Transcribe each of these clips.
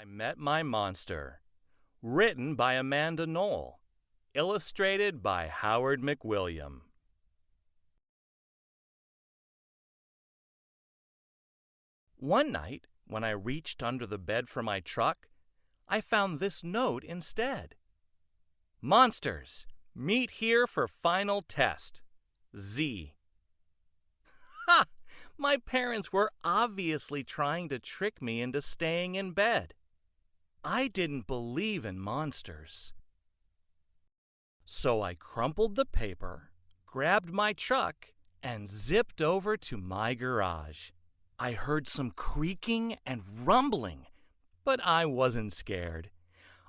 I Met My Monster, written by Amanda Knoll, illustrated by Howard McWilliam. One night, when I reached under the bed for my truck, I found this note instead. Monsters, meet here for final test. Z. Ha! My parents were obviously trying to trick me into staying in bed. I didn't believe in monsters. So I crumpled the paper, grabbed my truck, and zipped over to my garage. I heard some creaking and rumbling, but I wasn't scared.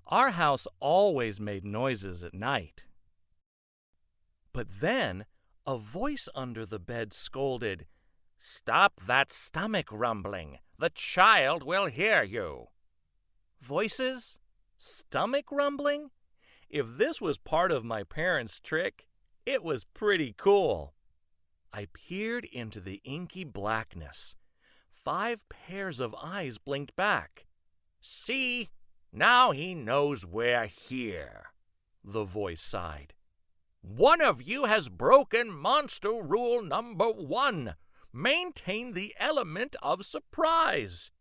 Our house always made noises at night. But then a voice under the bed scolded, "Stop that stomach rumbling. The child will hear you." Voices? Stomach rumbling? If this was part of my parents' trick, it was pretty cool. I peered into the inky blackness. 5 pairs of eyes blinked back. "See, now he knows we're here," the voice sighed. "One of you has broken monster rule number 1. Maintain the element of surprise."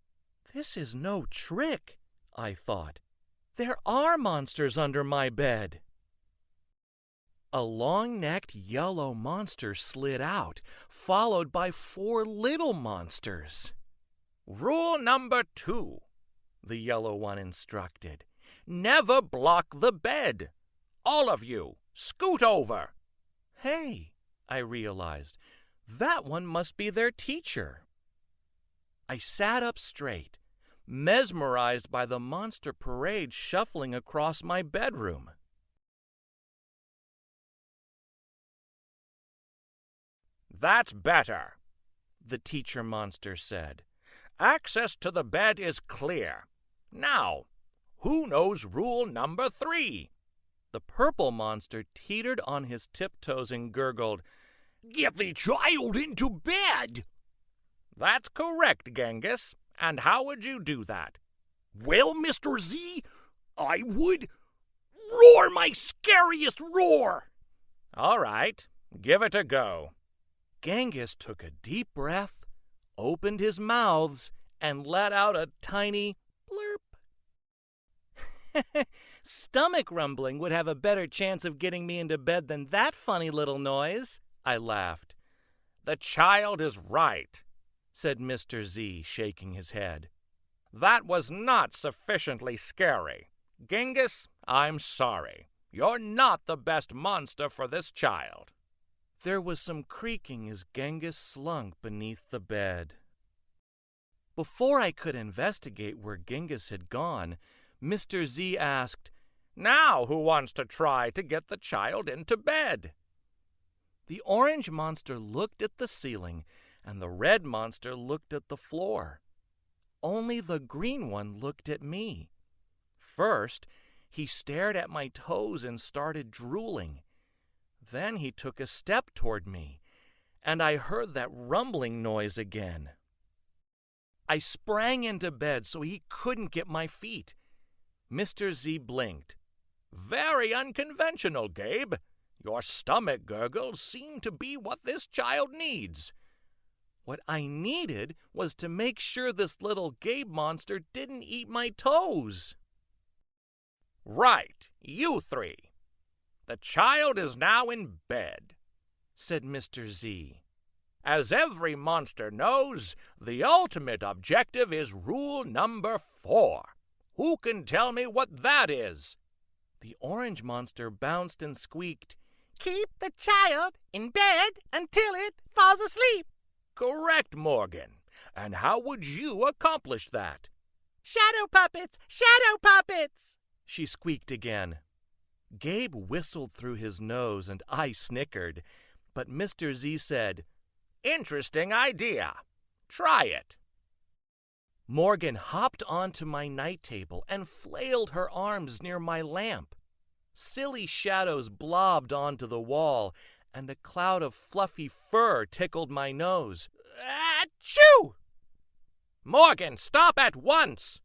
This is no trick, I thought. There are monsters under my bed. A long-necked yellow monster slid out, followed by 4 little monsters. "Rule number 2, the yellow one instructed. "Never block the bed. All of you, scoot over." Hey, I realized, that one must be their teacher. I sat up straight, mesmerized by the monster parade shuffling across my bedroom. "That's better," the teacher monster said. "Access to the bed is clear. Now, who knows rule number 3? The purple monster teetered on his tiptoes and gurgled, "Get the child into bed." "That's correct, Genghis. And how would you do that?" "Well, Mr. Z, I would roar my scariest roar." "All right, give it a go." Genghis took a deep breath, opened his mouths, and let out a tiny blurp. Stomach rumbling would have a better chance of getting me into bed than that funny little noise, I laughed. "The child is right," said Mr. Z, shaking his head. "That was not sufficiently scary. Genghis, I'm sorry. You're not the best monster for this child." There was some creaking as Genghis slunk beneath the bed. Before I could investigate where Genghis had gone, Mr. Z asked, "Now who wants to try to get the child into bed?" The orange monster looked at the ceiling, and the red monster looked at the floor. Only the green one looked at me. First, he stared at my toes and started drooling. Then he took a step toward me, and I heard that rumbling noise again. I sprang into bed so he couldn't get my feet. Mr. Z blinked. "Very unconventional, Gabe. Your stomach gurgles seem to be what this child needs." What I needed was to make sure this little Gabe monster didn't eat my toes. "Right, you 3. The child is now in bed," said Mr. Z. "As every monster knows, the ultimate objective is rule number 4. Who can tell me what that is?" The orange monster bounced and squeaked, "Keep the child in bed until it falls asleep." "Correct, Morgan. And how would you accomplish that?" "Shadow puppets! Shadow puppets!" she squeaked again. Gabe whistled through his nose and I snickered, but Mr. Z said, "Interesting idea. Try it." Morgan hopped onto my night table and flailed her arms near my lamp. Silly shadows blobbed onto the wall, and a cloud of fluffy fur tickled my nose. Achoo! "Morgan, stop at once!"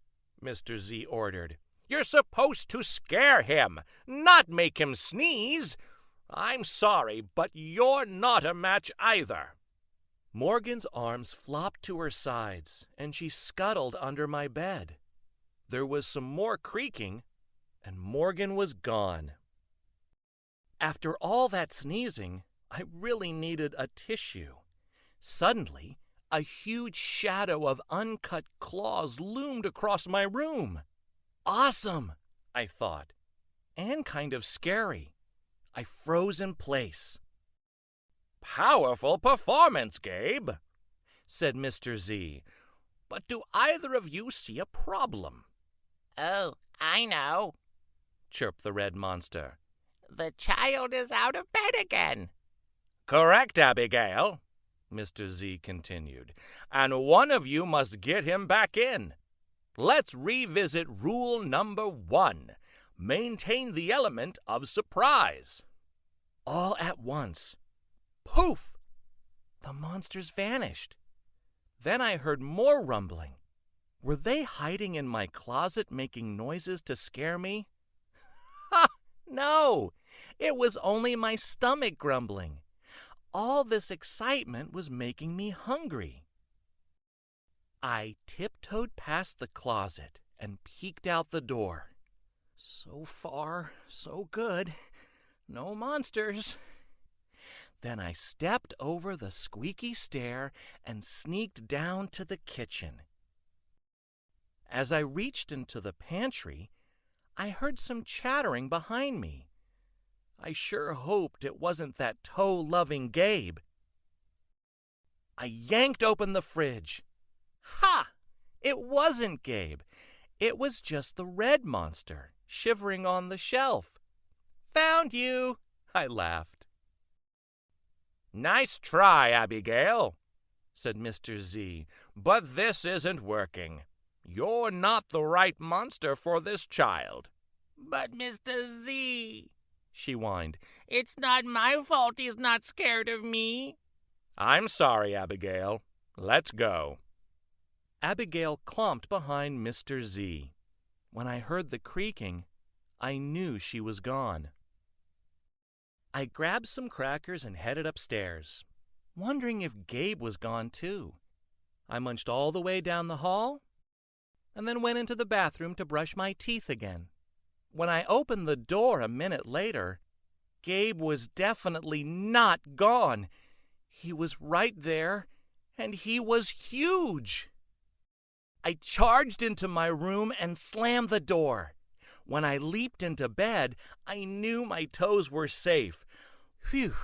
Mr. Z ordered. "You're supposed to scare him, not make him sneeze. I'm sorry, but you're not a match either." Morgan's arms flopped to her sides, and she scuttled under my bed. There was some more creaking, and Morgan was gone. After all that sneezing, I really needed a tissue. Suddenly, a huge shadow of uncut claws loomed across my room. Awesome, I thought, and kind of scary. I froze in place. "Powerful performance, Gabe," said Mr. Z. "But do either of you see a problem?" Oh, I know. Chirped the red monster. The child is out of bed again. "Correct, Abigail," Mr. Z continued, "and one of you must get him back in. Let's revisit rule number 1. Maintain the element of surprise." All at once, poof! The monsters vanished. Then I heard more rumbling. Were they hiding in my closet making noises to scare me? Ha! No! It was only my stomach grumbling. All this excitement was making me hungry. I tiptoed past the closet and peeked out the door. So far, so good. No monsters. Then I stepped over the squeaky stair and sneaked down to the kitchen. As I reached into the pantry, I heard some chattering behind me. I sure hoped it wasn't that toe-loving Gabe. I yanked open the fridge. Ha! It wasn't Gabe. It was just the red monster, shivering on the shelf. Found you! I laughed. "Nice try, Abigail," said Mr. Z, "but this isn't working. You're not the right monster for this child." But Mr. Z, she whined, it's not my fault he's not scared of me. "I'm sorry, Abigail. Let's go." Abigail clomped behind Mr. Z. When I heard the creaking, I knew she was gone. I grabbed some crackers and headed upstairs, wondering if Gabe was gone too. I munched all the way down the hall and then went into the bathroom to brush my teeth again. When I opened the door a minute later, Gabe was definitely not gone. He was right there, and he was huge. I charged into my room and slammed the door. When I leaped into bed, I knew my toes were safe. Phew.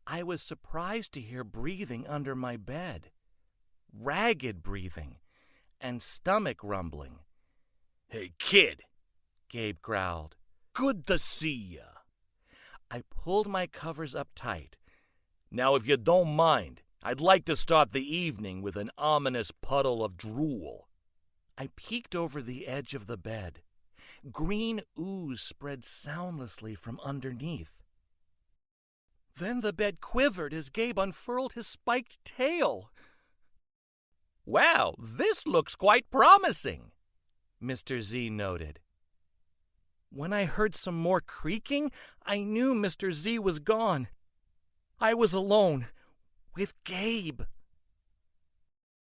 I was surprised to hear breathing under my bed. Ragged breathing and stomach rumbling. "Hey, kid," Gabe growled. "Good to see ya." I pulled my covers up tight. "Now, if you don't mind, I'd like to start the evening with an ominous puddle of drool." I peeked over the edge of the bed. Green ooze spread soundlessly from underneath. Then the bed quivered as Gabe unfurled his spiked tail. "Well, this looks quite promising," Mr. Z noted. When I heard some more creaking, I knew Mr. Z was gone. I was alone with Gabe.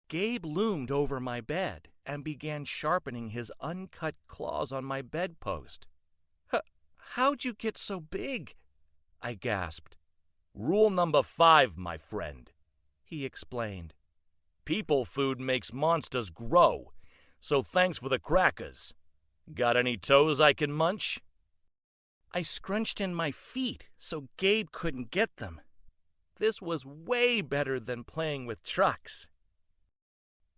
Gabe loomed over my bed and began sharpening his uncut claws on my bedpost. How'd you get so big? I gasped. "Rule number 5, my friend," he explained. "People food makes monsters grow, so thanks for the crackers. Got any toes I can munch?" I scrunched in my feet so Gabe couldn't get them. This was way better than playing with trucks.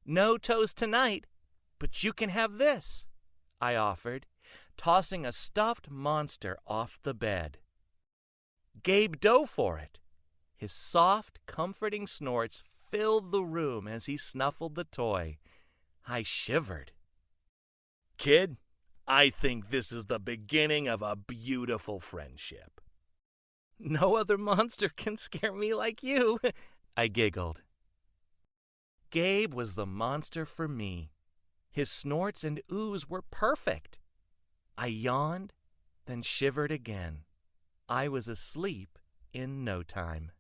"No toes tonight, but you can have this," I offered, tossing a stuffed monster off the bed. Gabe dove for it. His soft, comforting snorts filled the room as he snuffled the toy. I shivered. "Kid, I think this is the beginning of a beautiful friendship." "No other monster can scare me like you," I giggled. Gabe was the monster for me. His snorts and oohs were perfect. I yawned, then shivered again. I was asleep in no time.